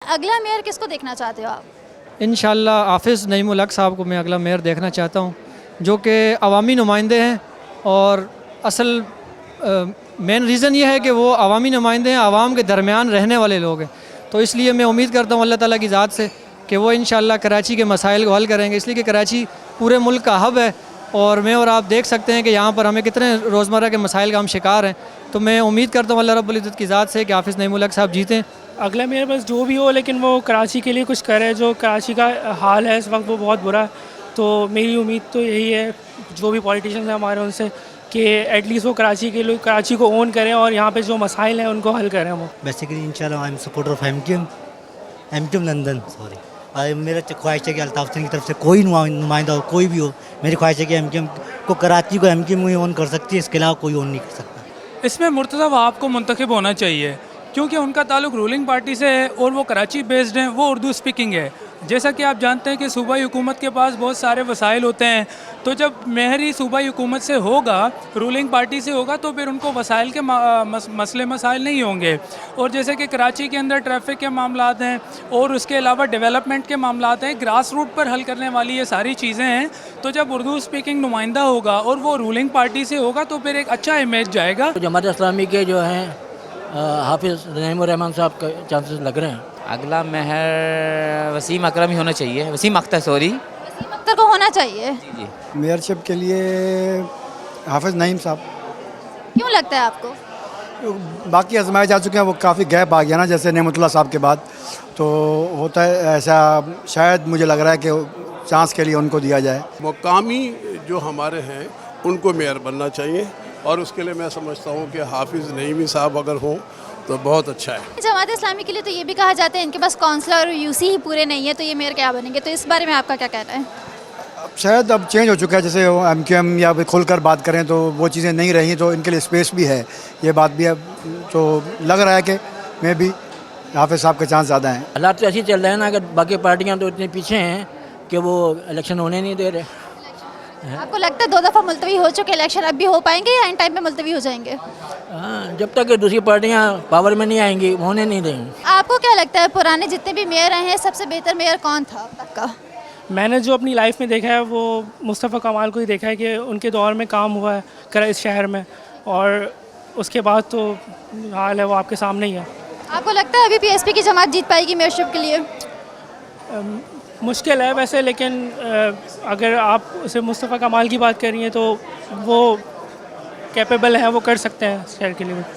अगला मेयर किसको देखना चाहते हो आप? इंशाल्लाह हाफिज़ नईमुल हक साहब को मैं अगला मेयर देखना चाहता हूँ, जो कि अवामी नुमाइंदे हैं। और असल मेन रीज़न ये है कि वो अवामी नुमाइंदे हैं, आवाम के दरमियान रहने वाले लोग हैं। तो इसलिए मैं उम्मीद करता हूँ अल्लाह ताला की ज़ात से कि वो इंशाल्लाह कराची के मसाइल को हल करेंगे, इसलिए कि कराची पूरे मुल्क का हब है। और मैं और आप देख सकते हैं कि यहाँ पर हमें कितने रोज़मर्रा के मसाइल का हम शिकार हैं। तो मैं उम्मीद करता हूँ अल्लाह रब्बुल इज़्ज़त की ज़ात से कि हाफिज़ नईमुल हक साहब जीतें। अगला मेरे पास जो भी हो, लेकिन वो कराची के लिए कुछ करे। जो कराची का हाल है इस वक्त वो बहुत बुरा है। तो मेरी उम्मीद तो यही है जो भी पॉलिटिशियंस हैं हमारे उनसे कि एटलीस्ट वो कराची के लिए कराची को ओन करें और यहाँ पे जो मसाइल हैं उनको हल करें वो। बेसिकली इंशाल्लाह I am supporter of MQM London sorry. और मेरा ख्वाहिश है कि अल्ताफ़ हुसैन की तरफ से कोई नुमाइंदा हो, कोई भी हो, मेरी ख्वाहिश है कि एमक्यूएम को कराची को एमक्यूएम ही ओन कर सकती है, इसके अलावा कोई ओन नहीं कर सकता। इसमें मुर्तज़ा वहाब को मुंतखब होना चाहिए, क्योंकि उनका ताल्लुक रूलिंग पार्टी से है और वो कराची बेस्ड हैं, वो उर्दू स्पीकिंग है। जैसा कि आप जानते हैं कि सूबाई हुकूमत के पास बहुत सारे वसाइल होते हैं, तो जब मेहरी सूबाई हुकूमत से होगा, रूलिंग पार्टी से होगा, तो फिर उनको वसाइल के मसले मसाइल नहीं होंगे। और जैसे कि कराची के अंदर ट्रैफिक के मामलात हैं और उसके अलावा डेवलपमेंट के मामलात हैं, ग्रास रूट पर हल करने वाली ये सारी चीज़ें हैं। तो जब उर्दू स्पीकिंग नुमाइंदा होगा और वो रूलिंग पार्टी से होगा तो फिर एक अच्छा इमेज जाएगा। जमात इस्लामी के जो हैं हाफिज़ नईमुर रहमान साहब के चांसेस लग रहे हैं। अगला मेयर वसीम अकरम ही होना चाहिए, वसीम अख्तर सॉरी। वसीम अख्तर को होना चाहिए। जी मेयरशिप के लिए हाफिज़ नईम साहब। क्यों लगता है आपको? बाकी आजमाए जा चुके हैं, वो काफ़ी गैप आ गया ना, जैसे नेमतुल्लाह साहब के बाद। तो होता है ऐसा, शायद मुझे लग रहा है कि चांस के लिए उनको दिया जाए। मुकामी जो हमारे हैं उनको मेयर बनना चाहिए, और उसके लिए मैं समझता हूँ कि हाफिज़ नईमी साहब अगर हों तो बहुत अच्छा है। जमात इस्लामी के लिए तो ये भी कहा जाता है इनके पास काउंसलर और यूसी ही पूरे नहीं है, तो ये मेयर क्या बनेंगे? तो इस बारे में आपका क्या कहना है? शायद अब चेंज हो चुका है, जैसे एमक्यूएम या खुलकर बात करें तो वो चीज़ें नहीं रही, तो इनके लिए स्पेस भी है, ये बात भी है। तो लग रहा है कि मैं भी हाफिज़ साहब के चांस ज़्यादा हैं। हालात तो ऐसे चल रहे हैं ना कि बाकी पार्टियां तो इतने पीछे हैं कि वो इलेक्शन होने नहीं दे रहे। आपको लगता है 2 दफ़ा मुलतवी हो चुके इलेक्शन, अब भी हो पाएंगे या इन टाइम पे मुलतवी हो जाएंगे? हाँ, जब तक दूसरी पार्टियां पावर में नहीं आएंगी होने नहीं देंगी। आपको क्या लगता है पुराने जितने भी मेयर रहे हैं सबसे बेहतर मेयर कौन था अब तक का? मैंने जो अपनी लाइफ में देखा है वो मुस्तफ़ा कमाल को ही देखा है कि उनके दौर में काम हुआ है इस शहर में, और उसके बाद तो हाल है वो आपके सामने ही है। आपको लगता है अभी पीएसपी की जमात जीत पाएगी मेयरशिप के लिए? मुश्किल है वैसे, लेकिन अगर आप उसे मुस्तफ़ा कमाल की बात कर रही हैं तो वो कैपेबल हैं, वो कर सकते हैं शहर के लिए।